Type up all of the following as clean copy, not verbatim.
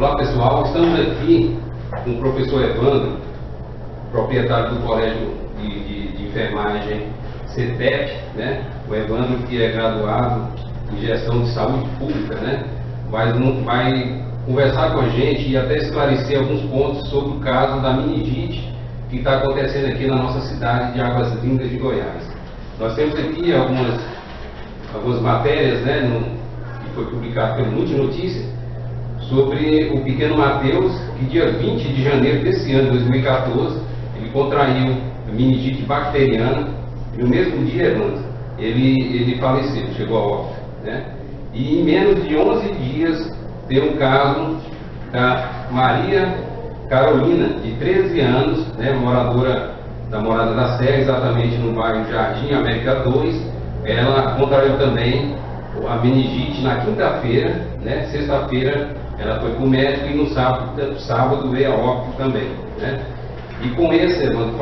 Olá pessoal, estamos aqui com o professor Evandro, proprietário do Colégio de Enfermagem CETEP, né? O Evandro, que é graduado em Gestão de Saúde Pública, né? Vai conversar com a gente e até esclarecer alguns pontos sobre o caso da meningite que está acontecendo aqui na nossa cidade de Águas Lindas de Goiás. Nós temos aqui algumas matérias, né, que foi publicado pelo Multinotícia, sobre o pequeno Matheus, que dia 20 de janeiro desse ano, 2014, ele contraiu meningite bacteriana, e no mesmo dia, Evandro, ele faleceu, chegou a óbito, né? E em menos de 11 dias, tem um caso da Maria Carolina, de 13 anos, né, moradora da Morada da Serra, exatamente no bairro Jardim América 2. Ela contraiu também a meningite na quinta-feira, né? Sexta-feira ela foi para o médico e no sábado veio a óbito também, né? E com esse, Evandro,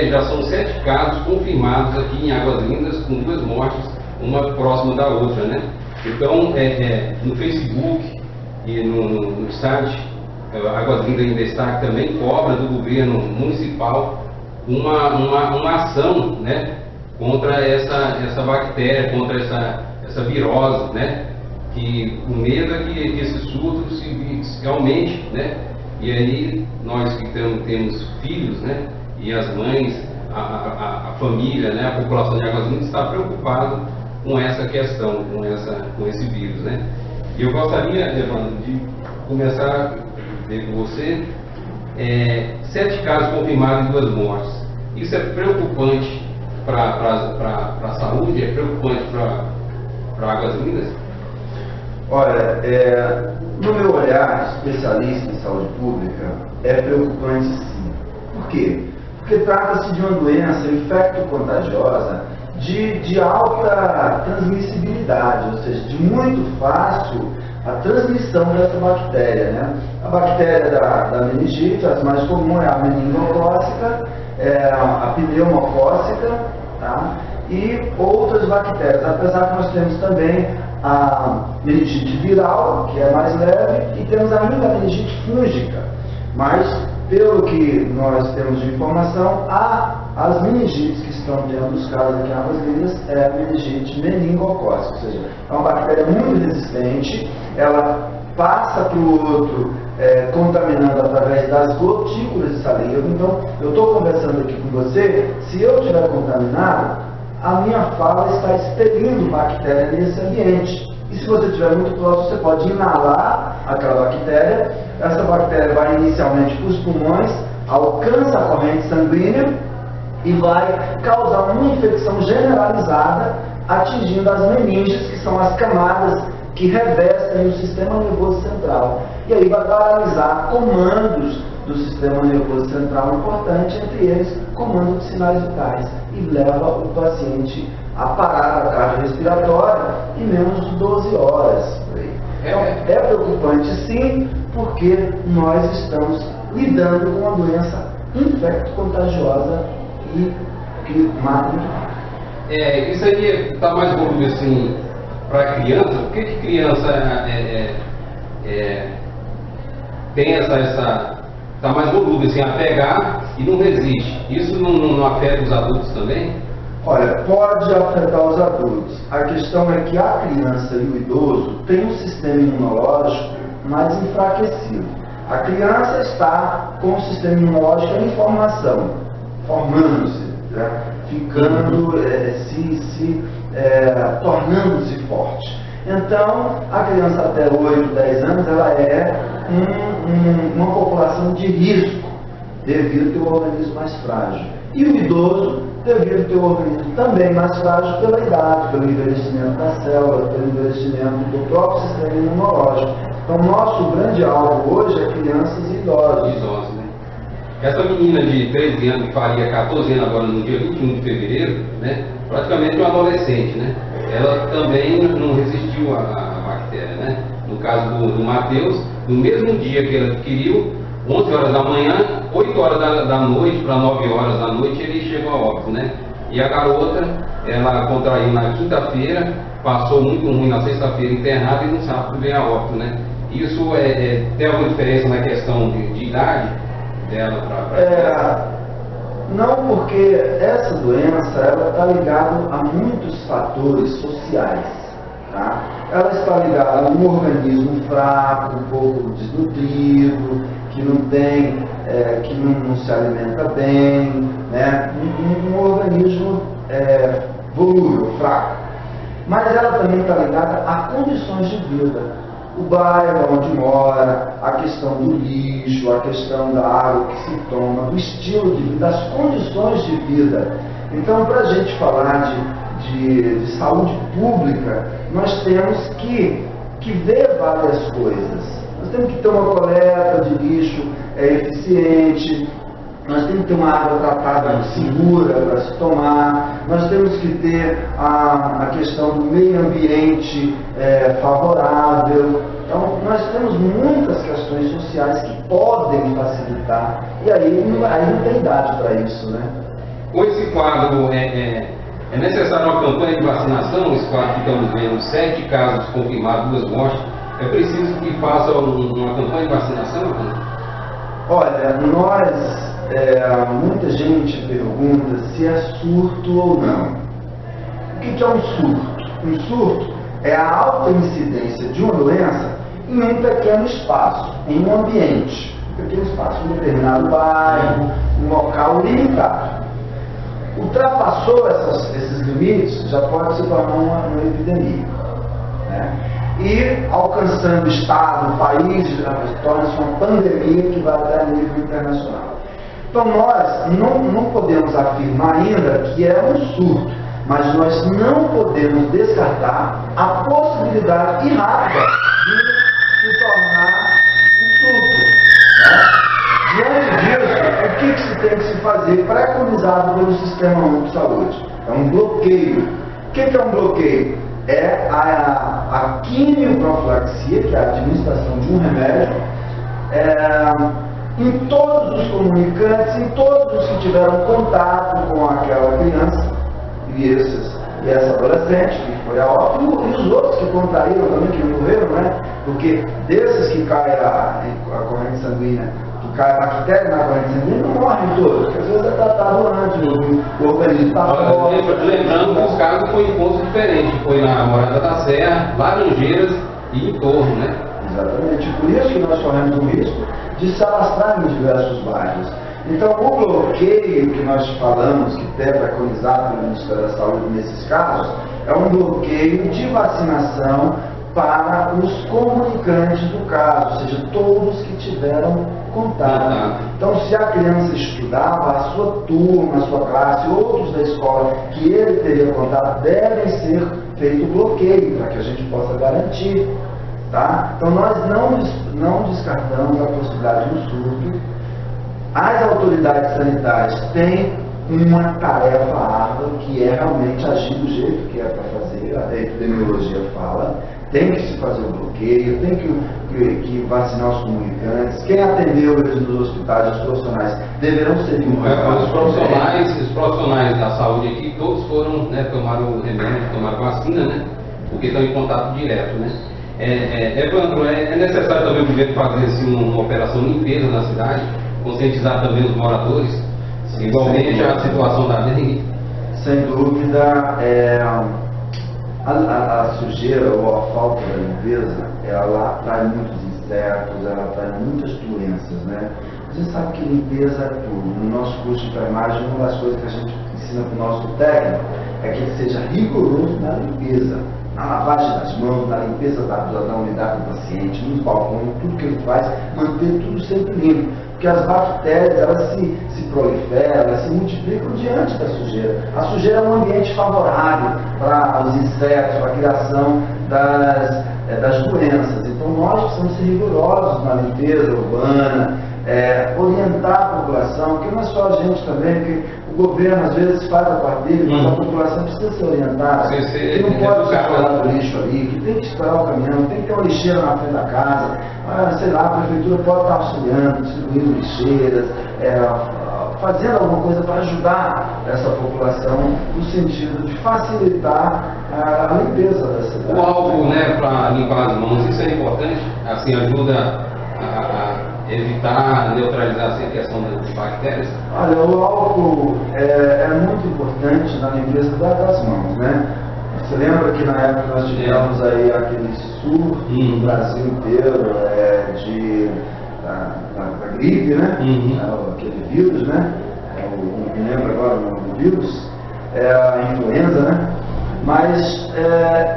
já são 7 casos confirmados aqui em Águas Lindas, com 2 mortes, uma próxima da outra, né? Então, no Facebook e no site, Águas Lindas em Destaque também cobra do governo municipal uma ação, né, contra essa bactéria, contra essa virose, né? Que o medo é que esse surto se aumente, né? E aí nós que temos filhos, né? E as mães, a família, né? A população de Águas Lindas está preocupada com essa questão, com esse vírus, né? E eu gostaria, Evandro, de começar a ver com você 7 casos confirmados e 2 mortes. Isso é preocupante para a saúde? É preocupante para Águas Lindas? Olha, no meu olhar, especialista em saúde pública, é preocupante sim. Por quê? Porque trata-se de uma doença infecto-contagiosa de alta transmissibilidade, ou seja, de muito fácil a transmissão dessa bactéria, né? A bactéria da meningite, as mais comuns é a meningocócica, a pneumocócica, tá? E outras bactérias, apesar que nós temos também a meningite viral, que é mais leve, e temos ainda a meningite fúngica. Mas, pelo que nós temos de informação, as meningites que estão dentro dos casos aqui em Águas Lindas é a meningite meningocócica, ou seja, é uma bactéria muito resistente, ela passa para o outro contaminando através das gotículas de saliva. Então, eu estou conversando aqui com você, se eu estiver contaminado, a minha fala está expelindo bactéria nesse ambiente. E se você estiver muito próximo, você pode inalar aquela bactéria. Essa bactéria vai inicialmente para os pulmões, alcança a corrente sanguínea e vai causar uma infecção generalizada, atingindo as meninges, que são as camadas que revestem o sistema nervoso central. E aí vai paralisar comandos do sistema nervoso central importante, entre eles comando de sinais vitais, e leva o paciente a parar a cardiorrespiratória em menos de 12 horas. Então, é preocupante sim, porque nós estamos lidando com uma doença infecto-contagiosa e que mata muito rápido. Isso aí está mais volume assim para criança. Por que criança tem está mais volume assim, a pegar e não resiste? Isso não afeta os adultos também? Olha, pode afetar os adultos. A questão é que a criança e o idoso têm um sistema imunológico mais enfraquecido. A criança está com o sistema imunológico em formação, formando-se, né? Ficando, tornando-se forte. Então, a criança até 8, 10 anos, ela é uma população de risco, devido a ter um organismo mais frágil. E o idoso, devido a ter um organismo também mais frágil pela idade, pelo envelhecimento das células, pelo envelhecimento do próprio sistema imunológico. Então, nosso grande alvo hoje é crianças e idosos. Né? Essa menina de 13 anos, que faria 14 anos agora no dia 21 de fevereiro, né? Praticamente uma adolescente, né? Ela também não resistiu à bactéria, né? No caso do Matheus, no mesmo dia que ele adquiriu, 11 horas da manhã, 8 horas da noite para 9 horas da noite, ele chegou a óbito, né? E a garota, ela contraiu na quinta-feira, passou muito ruim na sexta-feira internada e no sábado veio a óbito, né? Isso tem alguma diferença na questão de idade dela para... Não, porque essa doença ela está ligada a muitos fatores sociais. Tá? Ela está ligada a um organismo fraco, um pouco desnutrido, que não tem, que não se alimenta bem, né? Um organismo volúvel, fraco. Mas ela também está ligada a condições de vida. O bairro onde mora, a questão do lixo, a questão da água que se toma, do estilo de vida, das condições de vida. Então, para a gente falar de saúde pública, nós temos que ver várias coisas. Nós temos que ter uma coleta de lixo eficiente, nós temos que ter uma água tratada segura para se tomar, nós temos que ter a questão do meio ambiente favorável. Então, nós temos muitas questões sociais que podem facilitar, e aí não tem idade para isso, né? Com esse quadro, é necessária uma campanha de vacinação, esse quadro que estamos vendo, 7 casos confirmados, 2 mortes, é preciso que faça uma campanha de vacinação? Olha, muita gente pergunta se é surto ou não. O que é um surto? Um surto é a alta incidência de uma doença em um pequeno espaço, em um ambiente. Um pequeno espaço, um determinado bairro, um local limitado. Ultrapassou esses limites, já pode se tornar uma epidemia. Né? E alcançando o estado, o país, torna-se uma pandemia que vai até a nível internacional. Então nós não podemos afirmar ainda que é um surto, mas nós não podemos descartar a possibilidade rápida de se tornar um surto. Né? Diante disso, o que se tem que se fazer preconizado pelo Sistema Único de Saúde? É um bloqueio. O que é um bloqueio? É a quimioprofilaxia, que é a administração de um remédio, em todos os comunicantes, em todos os que tiveram contato com aquela criança e essa adolescente, que foi a óbito, e os outros que contraíram também, que morreram, né? Porque desses que cai a corrente sanguínea, que cai a bactéria na corrente sanguínea, não morrem todos, porque às vezes é tratado antes, o organismo está forte. Lembrando que os casos foi em pontos diferentes, foi na Morada da Serra, Laranjeiras e em Torno, né? Exatamente, por isso que nós corremos o risco de se alastrar em diversos bairros. Então, o bloqueio que nós falamos, que é preconizado pelo Ministério da Saúde nesses casos, é um bloqueio de vacinação para os comunicantes do caso, ou seja, todos que tiveram contato. Então, se a criança estudava, a sua turma, a sua classe, outros da escola que ele teria contato, devem ser feito bloqueio, para que a gente possa garantir. Tá? Então, nós não descartamos a possibilidade de um surto. As autoridades sanitárias têm uma tarefa árdua, que é realmente agir do jeito que é para fazer, a epidemiologia fala, tem que se fazer o bloqueio, tem que vacinar os comunicantes, quem atendeu eles nos hospitais, os profissionais, deverão ser os profissionais da saúde aqui, todos foram, né, tomaram o remédio, tomaram vacina, né, porque estão em contato direto, né. Evandro, é necessário também o governo fazer assim, uma operação limpeza na cidade, conscientizar também os moradores, igualmente a situação da dengue? Sem dúvida, a sujeira ou a falta da limpeza, ela atrai muitos insetos, ela atrai muitas doenças, né? Você sabe que limpeza é tudo. No nosso curso de enfermagem, uma das coisas que a gente ensina para o nosso técnico é que ele seja rigoroso na limpeza, na lavagem das mãos, na limpeza da unidade do paciente, nos balcões, tudo que ele faz, manter tudo sempre limpo. Porque as bactérias, elas se proliferam, elas se multiplicam diante da sujeira. A sujeira é um ambiente favorável para os insetos, para a criação das doenças. Então nós precisamos ser rigorosos na limpeza urbana, orientar a população, porque não é só a gente também, porque o governo às vezes faz a parte dele, mas a população precisa ser orientada, que não pode separar o lixo ali, que tem que esperar o caminhão, tem que ter uma lixeira na frente da casa, sei lá, a prefeitura pode estar auxiliando, distribuindo lixeiras, fazendo alguma coisa para ajudar essa população no sentido de facilitar a limpeza da cidade. O álcool, né, para limpar as mãos, isso é importante, assim, ajuda a evitar, neutralizar assim, a questão das bactérias? Olha, o álcool é muito importante na limpeza das mãos, né? Você lembra que na época nós tivemos aí aquele surto no Brasil inteiro da gripe, né? Aquele vírus, né? Não me lembro agora o nome do vírus, a influenza, né? Mas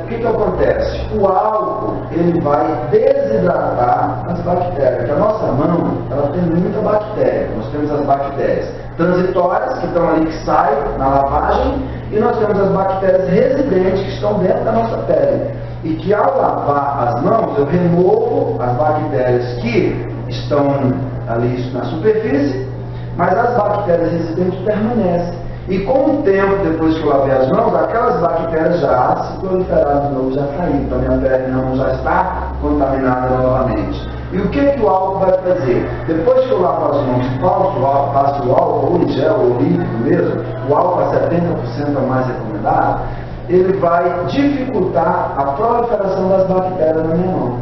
o que acontece? O álcool ele vai desidratar as bactérias, porque a nossa mão ela tem muita bactéria. Nós temos as bactérias transitórias, que estão ali, que saem na lavagem, e nós temos as bactérias residentes, que estão dentro da nossa pele. E que ao lavar as mãos, eu removo as bactérias que estão ali na superfície, mas as bactérias residentes permanecem. E com o tempo, depois que eu lavei as mãos, aquelas bactérias já se proliferaram de novo, já saíram, então minha pele não já está contaminada novamente. E o que o álcool vai fazer? Depois que eu lavo as mãos e passo o álcool, ou em gel, ou líquido mesmo, o álcool a 70% a mais recomendado, ele vai dificultar a proliferação das bactérias na minha mão,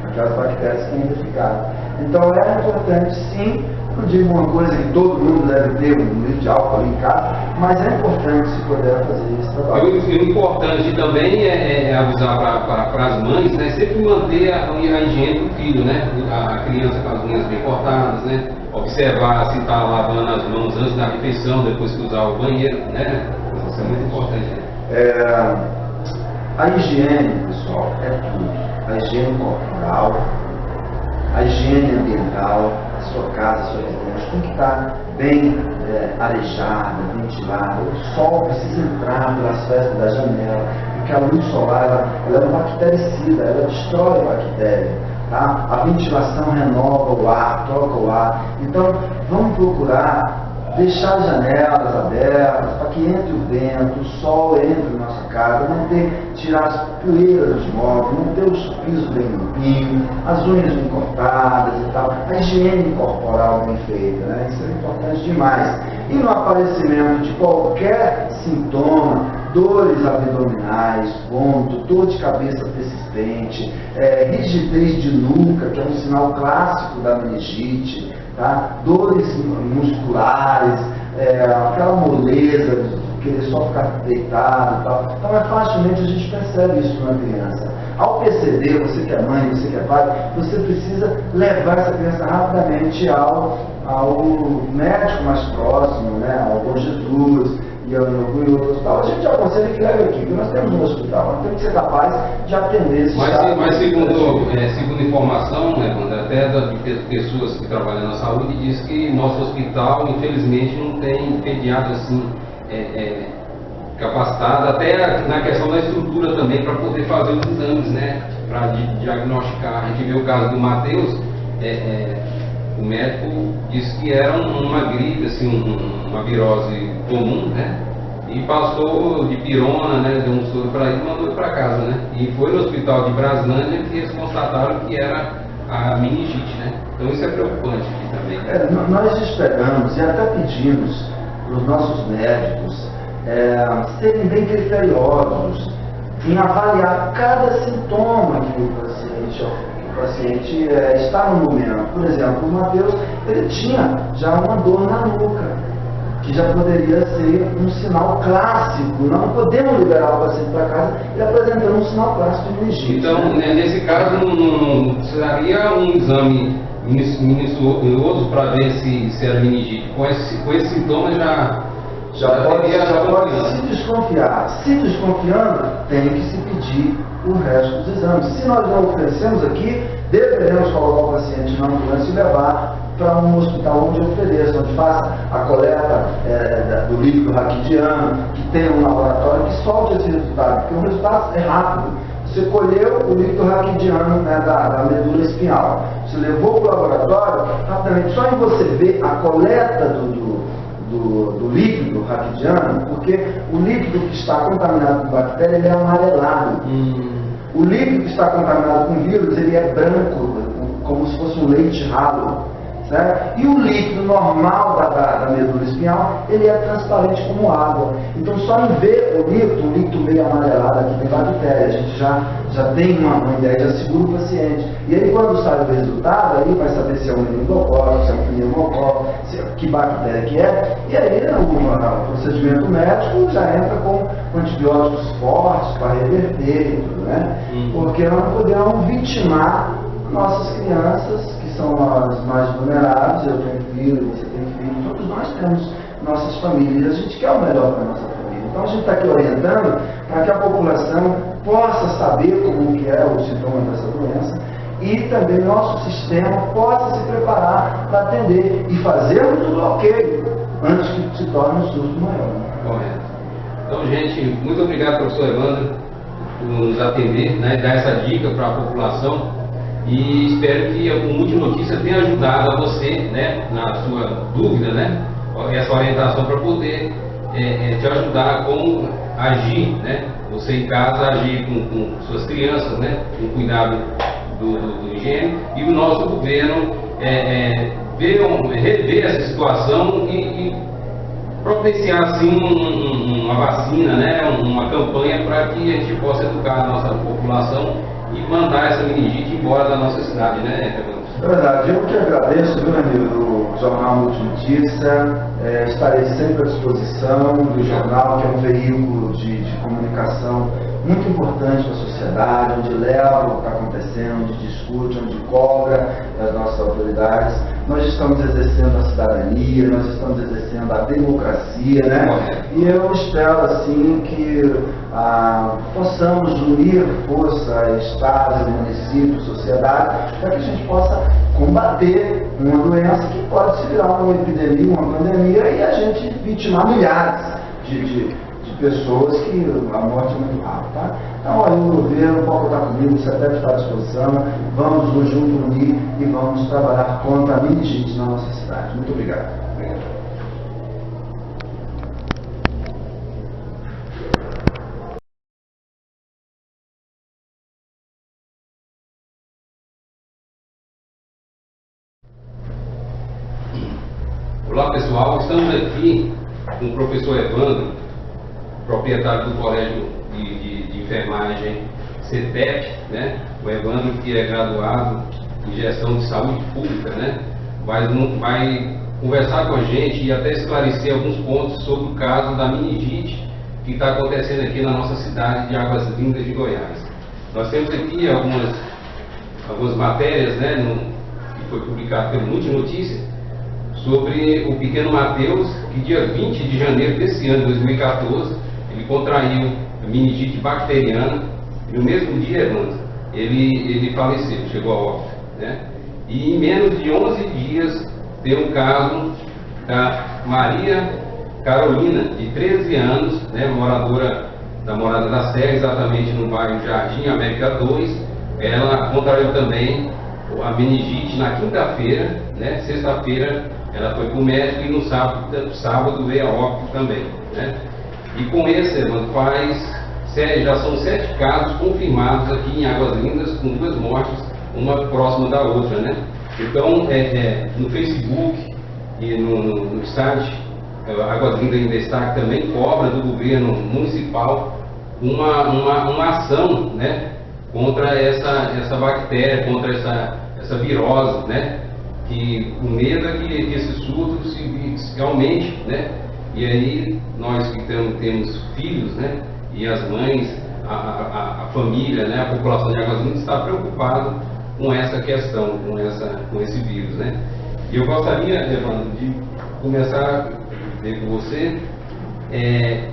aquelas bactérias que ainda ficaram. Então é importante sim. Não digo uma coisa que todo mundo deve ter um litro de álcool ali em casa, mas é importante se puder fazer esse trabalho. E o importante também é avisar para as mães, né, sempre manter a higiene do filho, né? A criança com as unhas bem cortadas, né? Observar se está lavando as mãos antes da refeição, depois que usar o banheiro, né? Isso é muito importante. A higiene, pessoal, é tudo. A higiene corporal, a higiene ambiental, a sua casa, a sua residência tem que estar bem arejada, ventilada. O sol precisa entrar pelas frestas da janela, porque a luz solar ela é uma bactericida, ela destrói a bactéria. Tá? A ventilação renova o ar, troca o ar. Então, vamos procurar deixar as janelas abertas para que entre o vento, o sol entre na nossa casa, tirar as poeiras dos móveis, manter os pisos bem limpinhos, as unhas bem cortadas e tal, a higiene corporal bem feita, né? Isso é importante demais. E no aparecimento de qualquer sintoma, dores abdominais, vômito, dor de cabeça persistente, rigidez de nuca, que é um sinal clássico da meningite, tá? Dores musculares, aquela moleza de querer só ficar deitado e tal. Então facilmente a gente percebe isso na criança. Ao perceber, você que é mãe, você que é pai, você precisa levar essa criança rapidamente ao médico mais próximo, né? Ao Bom Jesus e algum outro hospital. A gente aconselha que leve aqui, porque nós temos um hospital, nós temos que ser capaz de atender esse estado. Mas segundo informação, né, até de pessoas que trabalham na saúde, diz que nosso hospital, infelizmente, não tem pediatra assim capacitado, até na questão da estrutura também, para poder fazer os exames, né, para diagnosticar. A gente viu o caso do Matheus, o médico disse que era uma gripe, assim, uma virose comum, né? E passou de pirona, né? Deu um soro para ele e mandou ele para casa, né? E foi no hospital de Braslândia que eles constataram que era a meningite, né? Então isso é preocupante aqui também. Nós esperamos e até pedimos para os nossos médicos serem bem criteriosos em avaliar cada sintoma que o paciente está no momento. Por exemplo, o Matheus, ele tinha já uma dor na nuca, que já poderia ser um sinal clássico. Não podemos liberar o paciente para casa e apresentando um sinal clássico de meningite. Então, né, nesse caso, não precisaria um exame minucioso para ver se era meningite. Com esse sintoma já pode se desconfiar. Se desconfiando, tem que se pedir o resto dos exames. Se nós não oferecemos aqui, deveremos colocar o paciente na ambulância e levar para um hospital onde ofereça, onde faça a coleta do líquido raquidiano, que tenha um laboratório que solte esse resultado, porque o resultado é rápido. Você colheu o líquido raquidiano, né, da medula espinhal, você levou para o laboratório, rapidamente, só em você ver a coleta do líquido raquidiano, porque o líquido que está contaminado com bactéria, ele é amarelado. O líquido que está contaminado com vírus, ele é branco, como se fosse um leite ralo. certo? E o líquido normal da medula espinhal, ele é transparente como água. Então, só em ver o líquido meio amarelado, aqui tem bactéria, a gente já tem uma ideia, já segura o paciente. E aí, quando sai o resultado, aí vai saber se é um meningococo, se é um pneumococo, que bactéria que é. E aí, o procedimento médico já entra com antibióticos fortes para reverter e tudo, né? Porque nós não podemos vitimar nossas crianças, que são as mais vulneráveis. Eu tenho filho, você tem filho, todos nós temos nossas famílias, a gente quer o melhor para a nossa família. Então a gente está aqui orientando para que a população possa saber como que é o sintoma dessa doença e também nosso sistema possa se preparar para atender e fazermos o bloqueio antes que se torne um surto maior. Correto. Então, gente, muito obrigado, professor Evandro, por nos atender, né, dar essa dica para a população, e espero que o Multinotícia tenha ajudado a você, né, na sua dúvida, né, essa orientação para poder te ajudar a como agir, né, você em casa agir com suas crianças, né, com cuidado do higiene, e o nosso governo rever essa situação e providenciar assim uma vacina, né, uma campanha para que a gente possa educar a nossa população e mandar essa meningite embora da nossa cidade, né, Evandro? É verdade, eu que agradeço, meu amigo, do Jornal Multinotícia, estarei sempre à disposição do jornal, que é um veículo de comunicação muito importante para a sociedade, onde leva o que está acontecendo, onde discute, onde cobra as nossas autoridades. Nós estamos exercendo a cidadania, nós estamos exercendo a democracia, né? E eu espero, assim, que possamos unir força, Estado, município, sociedade, para que a gente possa combater uma doença que pode se virar uma epidemia, uma pandemia, e a gente vitimar milhares de pessoas que a morte é muito rápida, tá? Então, olha, o governo pode contar comigo, você deve estar à disposição, vamos nos juntos unir e vamos trabalhar contra a meningite na nossa cidade. Muito obrigado. Olá, pessoal, estamos aqui com o professor Evandro, proprietário do Colégio de Enfermagem CETEP, né? O Evandro, que é graduado em Gestão de Saúde Pública, né? Vai conversar com a gente e até esclarecer alguns pontos sobre o caso da meningite que está acontecendo aqui na nossa cidade de Águas Lindas de Goiás. Nós temos aqui algumas matérias, né, que foi publicado pelo Multinotícia, sobre o pequeno Mateus, que dia 20 de janeiro desse ano, 2014, ele contraiu meningite bacteriana, e no mesmo dia, Evandro, ele faleceu, chegou a óbito, né? E em menos de 11 dias, tem um caso da Maria Carolina, de 13 anos, né, moradora da Morada da Serra, exatamente no bairro Jardim América 2, ela contraiu também a meningite na quinta-feira, né? Sexta-feira ela foi para o médico e no sábado veio a óbito também, né? E com esse, Evandro, já são 7 casos confirmados aqui em Águas Lindas, com 2 mortes, uma próxima da outra, né? Então, no Facebook e no site, Águas Lindas em Destaque também cobra do governo municipal uma ação, né, contra essa bactéria, contra essa virose, né? Que o medo é que esse surto se aumente, né? E aí nós que temos filhos, né? E as mães, a família, né? A população de Águas Lindas está preocupada com essa questão, com esse vírus, né? E eu gostaria, Evandro, de começar a ver com você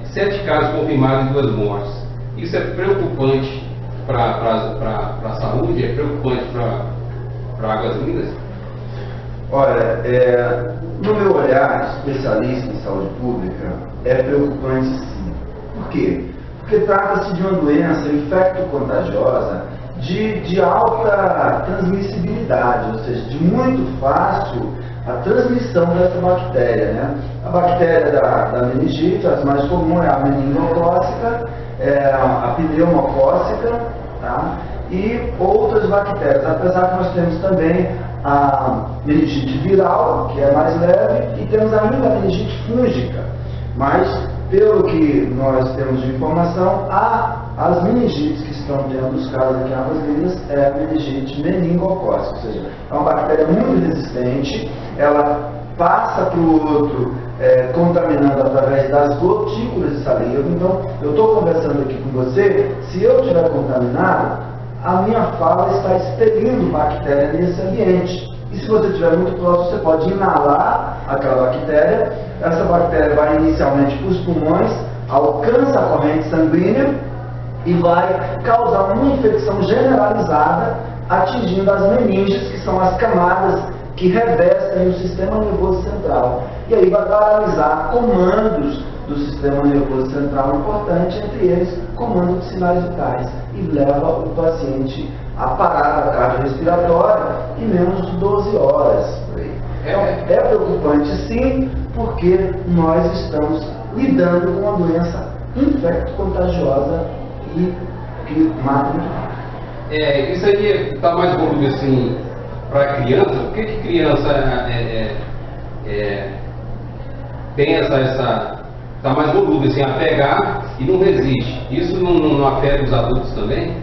7 casos confirmados e 2 mortes. Isso é preocupante para a saúde? É preocupante para Águas Lindas? Olha, no meu olhar, especialista em saúde pública, é preocupante sim. Por quê? Porque trata-se de uma doença infecto-contagiosa de alta transmissibilidade, ou seja, de muito fácil a transmissão dessa bactéria, né? A bactéria da meningite, as mais comuns é a meningocócica, a pneumocócica, tá? E outras bactérias, apesar que nós temos também a meningite viral, que é mais leve, e temos ainda a meningite fúngica. Mas, pelo que nós temos de informação, as meningites que estão dentro dos casos aqui em Águas Lindas é a meningite meningocócica, ou seja, é uma bactéria muito resistente, ela passa para o outro contaminando através das gotículas de saliva. Então, eu estou conversando aqui com você, se eu estiver contaminado, a minha fala está expelindo bactéria nesse ambiente. E se você estiver muito próximo, você pode inalar aquela bactéria. Essa bactéria vai inicialmente para os pulmões, alcança a corrente sanguínea e vai causar uma infecção generalizada, atingindo as meninges, que são as camadas que revestem o sistema nervoso central. E aí vai paralisar comandos do sistema nervoso central importante, entre eles comandos de sinais vitais, e leva o paciente a parada cardiorrespiratória em menos de 12 horas. Então, é preocupante sim, porque nós estamos lidando com uma doença infecto-contagiosa e que mata muito rápido. Isso aí está mais volume assim para criança. Por que criança tem está mais volume assim a pegar e não resiste? Isso não afeta os adultos também?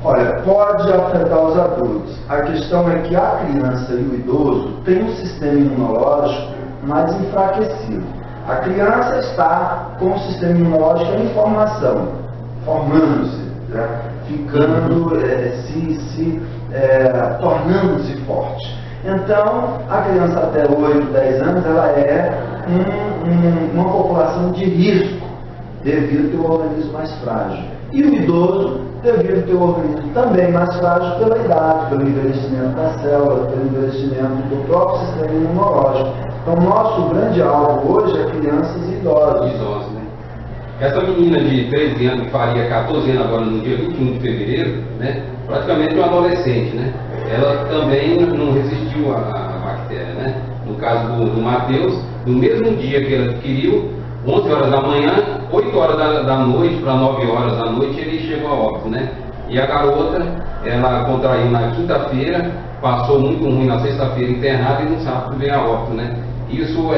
Olha, pode afetar os adultos. A questão é que a criança e o idoso têm um sistema imunológico mais enfraquecido. A criança está com o sistema imunológico em formação, formando-se, né? Ficando, tornando-se forte. Então, a criança até 8, 10 anos, ela é uma população de risco, devido ao ter o organismo mais frágil. E o idoso, devido ao ter o organismo também mais frágil pela idade, pelo envelhecimento das células, pelo envelhecimento do próprio sistema imunológico. Então, nosso grande alvo hoje é crianças e idosos. Né? Essa menina de 13 anos, que faria 14 anos agora no dia 21 de fevereiro, né? Praticamente uma adolescente, né? Ela também não resistiu à bactéria, né? No caso do Matheus, no mesmo dia que ele adquiriu, 11 horas da manhã, 8 horas da noite para 9 horas da noite, ele chegou a óbito, né? E a garota, ela contraiu na quinta-feira, passou muito ruim na sexta-feira internada e não sabe que veio a óbito, né? Isso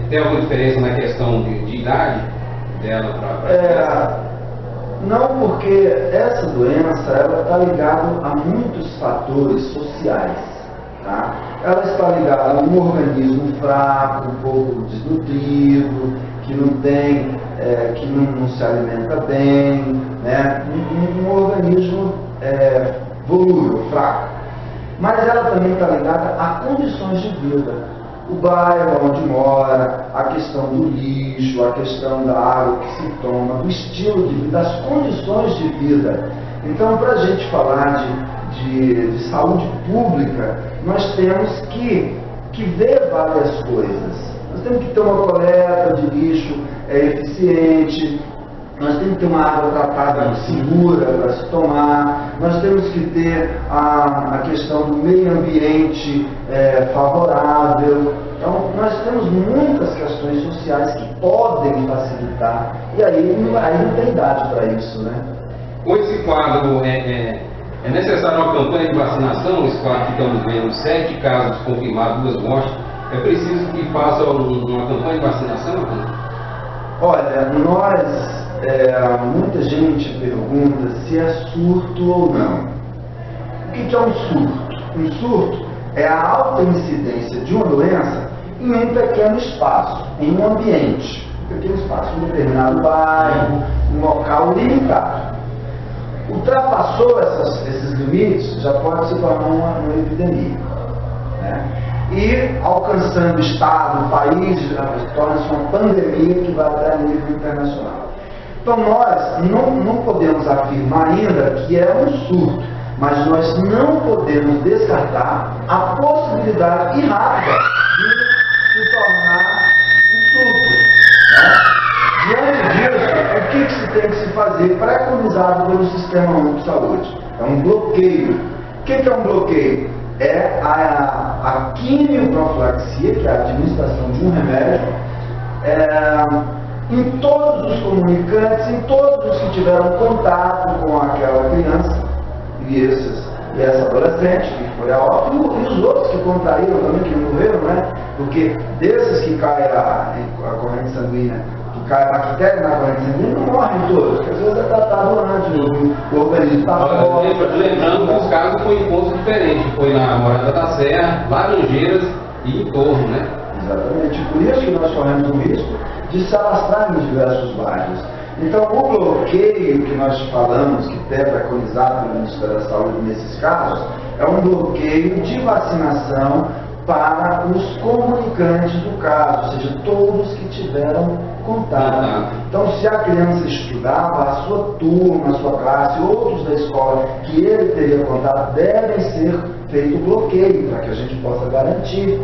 tem alguma diferença na questão de idade dela para... Não, porque essa doença ela está ligada a muitos fatores sociais. Tá? Ela está ligada a um organismo fraco, um pouco desnutrido, que não tem, que não se alimenta bem, né? Um organismo volúvel, fraco. Mas ela também está ligada a condições de vida. O bairro onde mora, a questão do lixo, a questão da água que se toma, do estilo de vida, das condições de vida. Então, para a gente falar de saúde pública, nós temos que ver várias coisas. Nós temos que ter uma coleta de lixo eficiente, nós temos que ter uma água tratada segura para se tomar, nós temos que ter a questão do meio ambiente favorável. Então, nós temos muitas questões sociais que podem facilitar, e aí não tem idade para isso, né? Com esse quadro, é necessário uma campanha de vacinação? Esse quadro que estamos vendo, 7 casos confirmados, 2 mortes, é preciso que faça uma campanha de vacinação? Olha, muita gente pergunta se é surto ou não. O que é um surto? Um surto é a alta incidência de uma doença em um pequeno espaço, em um ambiente. Um pequeno espaço, um determinado bairro, um local limitado. Ultrapassou esses limites, já pode se tornar uma epidemia. Né? E alcançando o estado, o país, torna-se uma pandemia que vai até a nível internacional. Então nós não podemos afirmar ainda que é um surto, mas nós não podemos descartar a possibilidade rápida de se tornar um surto. Né? Diante disso, o que se tem que se fazer preconizado pelo Sistema Único de Saúde? É um bloqueio. O que é um bloqueio? É a quimioprofilaxia, que é a administração de um remédio, em todos os comunicantes, em todos os que tiveram contato com aquela criança, e esses e essa adolescente, que foi a óbito, e os outros que contraíram também, que morreram, né? Porque desses que cai a corrente sanguínea, que cai a bactéria na corrente sanguínea, não morrem todos, porque às vezes é tratado antes, o organismo está fora. Lembrando que os casos foi em pontos diferentes, foi na Morada da Serra, Laranjeiras e em Torno, né? Exatamente, por isso que nós corremos o risco de se alastrar em diversos bairros. Então, o bloqueio que nós falamos, que é preconizado pelo Ministério da Saúde nesses casos, é um bloqueio de vacinação para os comunicantes do caso, ou seja, todos que tiveram contato. Então, se a criança estudava, a sua turma, a sua classe, outros da escola que ele teria contato, devem ser feito bloqueio, para que a gente possa garantir.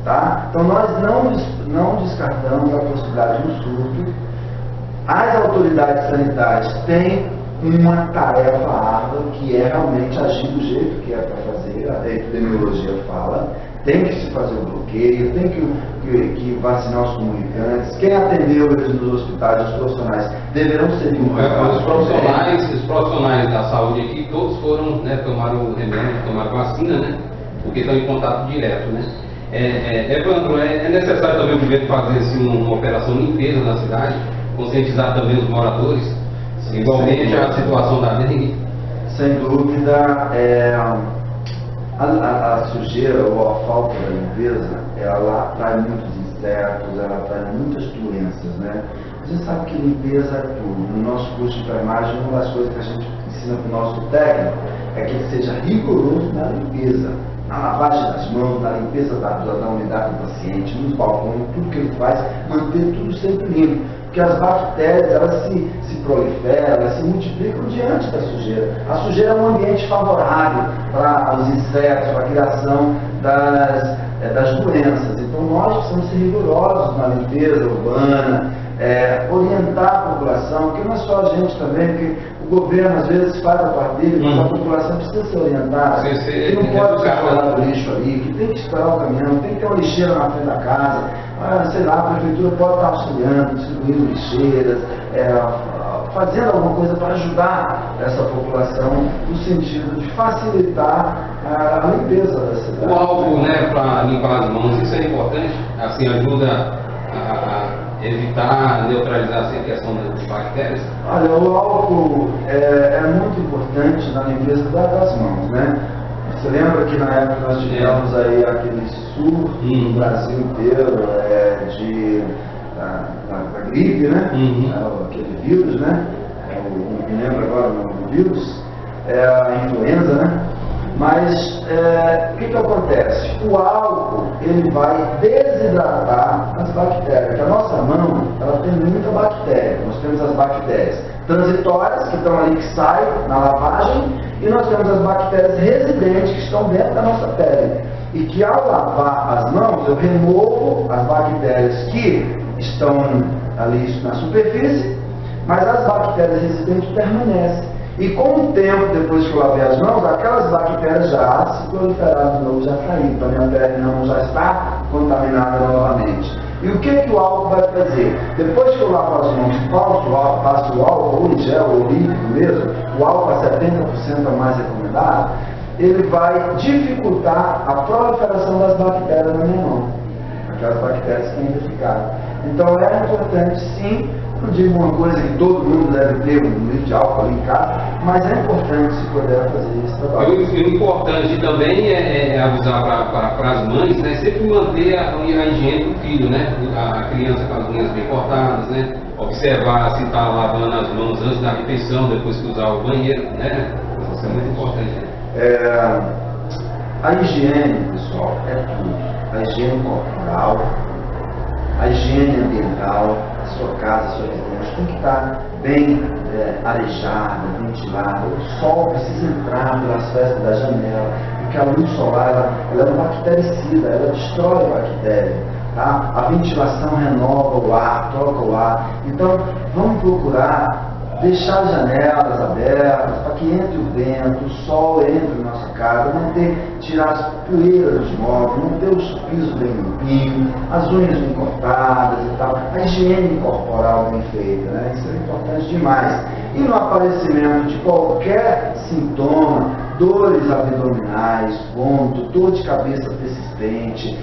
Tá? Então, nós não descartamos a possibilidade de um surto. As autoridades sanitárias têm uma tarefa árdua, que é realmente agir do jeito que é para fazer, a epidemiologia fala, tem que se fazer o bloqueio, tem que vacinar os comunicantes, quem atendeu eles nos hospitais, os profissionais, deverão ser os profissionais da saúde aqui, todos foram, né, tomaram o remédio, tomaram vacina, né, porque estão em contato direto, né. Evandro, é necessário também o governo fazer assim, uma operação limpeza na cidade, conscientizar também os moradores, igualmente a situação da dengue? Sem dúvida, a sujeira ou a falta da limpeza, ela atrai muitos insetos, ela atrai muitas doenças, né? A gente sabe que limpeza é tudo. No nosso curso de enfermagem, uma das coisas que a gente ensina para o nosso técnico é que ele seja rigoroso na limpeza, na lavagem das mãos, na limpeza da unidade do paciente, nos balcões, tudo que ele faz, manter tudo sempre limpo. Porque as bactérias, elas se proliferam, elas se multiplicam diante da sujeira. A sujeira é um ambiente favorável para os insetos, para a criação das doenças. Então nós precisamos ser rigorosos na limpeza urbana, orientar a população, porque não é só a gente também, porque o governo às vezes faz a parte dele, mas a população precisa ser orientada, que não pode ser jogado lixo ali, que tem que esperar o caminhão, tem que ter uma lixeira na frente da casa, sei lá, a prefeitura pode estar auxiliando, distribuindo lixeiras, fazendo alguma coisa para ajudar essa população no sentido de facilitar a limpeza da cidade. O álcool, né, para limpar as mãos, isso é importante, assim, ajuda a evitar, neutralizar assim, a questão das bactérias? Olha, o álcool é muito importante na limpeza das mãos, né? Você lembra que na época nós tivemos aí aquele surto no Brasil inteiro da gripe, né? Aquele vírus, né? Não me lembro agora o nome do vírus, a influenza, né? Mas o que acontece? O álcool ele vai desidratar as bactérias, porque a nossa mão ela tem muita bactéria. Nós temos as bactérias transitórias, que estão ali, que saem na lavagem, e nós temos as bactérias residentes, que estão dentro da nossa pele. E que ao lavar as mãos, eu removo as bactérias que estão ali na superfície, mas as bactérias residentes permanecem. E com o tempo, depois que eu lavei as mãos, aquelas bactérias já se proliferaram de novo, já saíram, então a minha pele não já está contaminada novamente. E o que o álcool vai fazer? Depois que eu lavo as mãos, passo o álcool, ou em gel, ou líquido mesmo, o álcool a 70% a mais recomendado, ele vai dificultar a proliferação das bactérias na minha mão, aquelas bactérias que ainda ficaram. Então é importante sim. Não digo uma coisa que todo mundo deve ter um litro de álcool ali em casa, mas é importante se puder fazer esse trabalho. O importante também é avisar para as mães, né, sempre manter a higiene do filho, né, a criança com as unhas bem cortadas, né, observar se está lavando as mãos antes da refeição, depois que usar o banheiro, né, isso é muito importante. A higiene, pessoal, é tudo. A higiene corporal, a higiene ambiental, a sua casa, a sua residência tem que estar bem arejada, ventilada. O sol precisa entrar pelas frestas da janela, porque a luz solar ela é um bactericida, ela destrói a bactéria. Tá? A ventilação renova o ar, troca o ar. Então, vamos procurar deixar as janelas abertas para que entre o vento, o sol entre na nossa casa, tirar as poeiras dos móveis, manter os pisos bem limpinhos, as unhas bem cortadas e tal, a higiene corporal bem feita, né? Isso é importante demais. E no aparecimento de qualquer sintoma, dores abdominais, vômito, dor de cabeça persistente,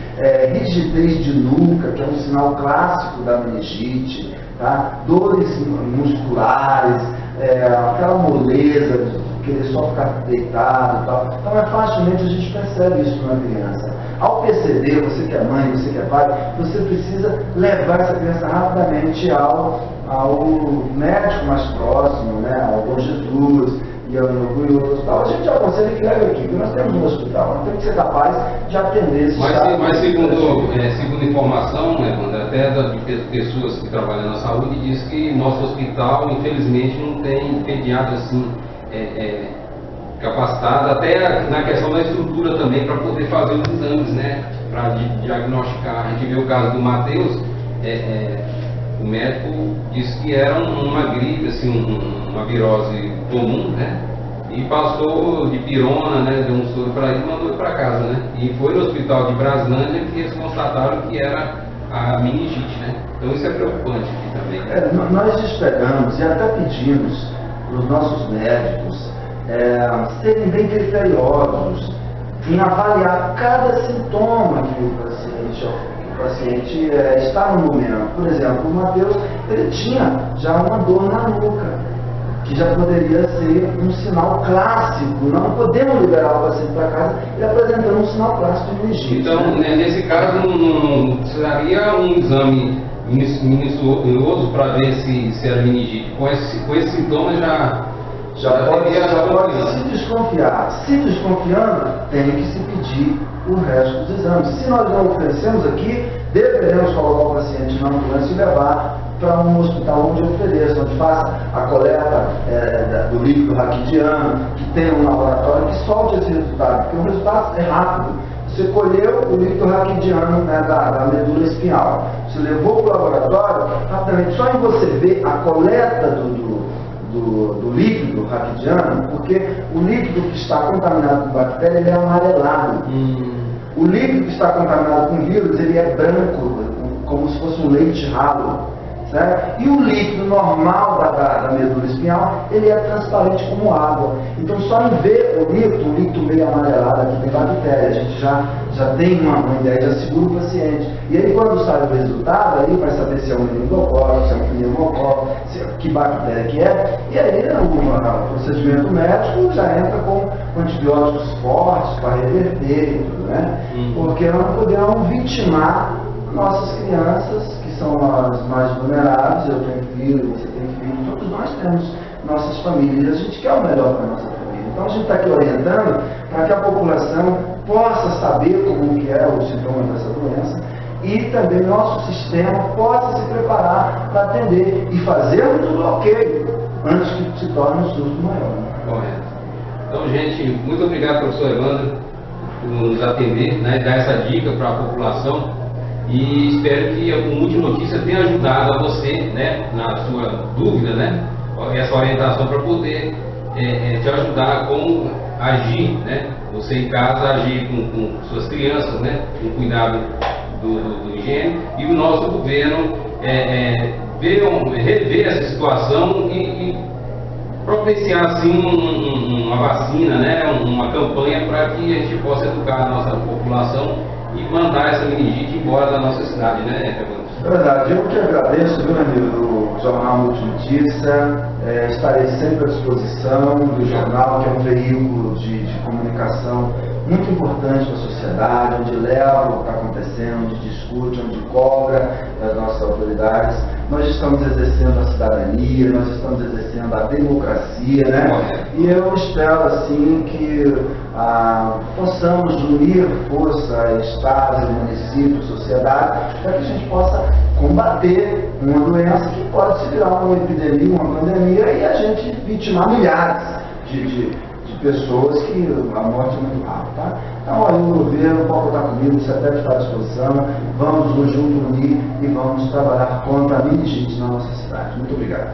rigidez de nuca, que é um sinal clássico da meningite, tá? Dores musculares, aquela moleza de querer só ficar deitado e tal. Então, facilmente a gente percebe isso numa criança. Ao perceber, você que é mãe, você que é pai, você precisa levar essa criança rapidamente ao médico mais próximo, né? Ao Bom Jesus e ao hospital. A gente aconselha que leve aqui, porque nós temos um hospital, nós temos que ser capaz de atender esse Mas segundo informação, né, até de pessoas que trabalham na saúde, diz que nosso hospital, infelizmente, não tem pediatra assim, capacitado, até na questão da estrutura também, para poder fazer os exames, né, para diagnosticar. A gente vê o caso do Matheus, o médico disse que era uma gripe, assim, uma virose comum, né, e passou de pirona, né, deu um soro para ele e mandou ele para casa, né, e foi no hospital de Braslândia que eles constataram que era a meningite, né, então isso é preocupante aqui também. Né? Nós esperamos e até pedimos para os nossos médicos serem bem criteriosos em avaliar cada sintoma que o paciente está no momento. Por exemplo, o Matheus, ele tinha já uma dor na nuca, que já poderia ser um sinal clássico. Não podemos liberar o paciente para casa ele apresentando um sinal clássico de meningite. Então, né, nesse caso, não precisaria um exame minucioso para ver se era meningite. Com esse sintoma já pode se desconfiar. Se desconfiando, tem que se pedir o resto dos exames. Se nós não oferecemos aqui, deveremos colocar o paciente na ambulância e levar para um hospital onde ofereça, onde faça a coleta do líquido raquidiano, que tenha um laboratório que solte esse resultado, porque o resultado é rápido. Você colheu o líquido raquidiano, né, da medula espinhal, você levou para o laboratório, rapidamente, só em você ver a coleta do líquido raquidiano, porque o líquido que está contaminado com bactéria, ele é amarelado. O líquido que está contaminado com vírus, ele é branco, como se fosse um leite ralo. Certo? E o líquido normal da medula espinhal, ele é transparente como água. Então, só em ver o líquido meio amarelado, aqui tem bactéria, a gente já tem uma ideia, já segura o paciente. E aí, quando sai o resultado, aí vai saber se é um meningocócico, se é um pneumocócico, que bactéria que é. E aí, o procedimento médico já entra com antibióticos fortes para reverter e tudo, né? Porque nós não podemos vitimar nossas crianças, que são as mais vulneráveis. Eu tenho filho, você tem filho, todos nós temos nossas famílias, a gente quer o melhor para a nossa família. Então a gente está aqui orientando para que a população possa saber como que é o sintoma dessa doença e também nosso sistema possa se preparar para atender e fazermos o bloqueio antes que se torne um surto maior. Correto. Então, gente, muito obrigado, professor Evandro, por nos atender, né, e dar essa dica para a população. E espero que o Multinotícia tenha ajudado a você, né, na sua dúvida, né, essa orientação para poder te ajudar a como agir, né, você em casa agir com suas crianças, né, com cuidado do higiene, e o nosso governo rever essa situação e propiciar assim uma vacina, né, uma campanha para que a gente possa educar a nossa população e mandar essa meningite embora da nossa cidade, né, Evandro? É verdade, eu que agradeço, viu, amigo, do Jornal Multinotícia, estarei sempre à disposição do jornal, que é um veículo de comunicação muito importante para a sociedade, onde leva o que está acontecendo, onde discute, onde cobra das nossas autoridades. Nós estamos exercendo a cidadania, nós estamos exercendo a democracia, né? E eu espero, assim, que possamos unir força, Estado, município, sociedade, para que a gente possa combater uma doença que pode se virar uma epidemia, uma pandemia, e a gente vitimar milhares de pessoas que a morte é muito rápida, tá? Então, olha, o governo pode contar comigo, você deve estar à disposição, vamos nos juntos unir e vamos trabalhar contra a meningite na nossa cidade. Muito obrigado.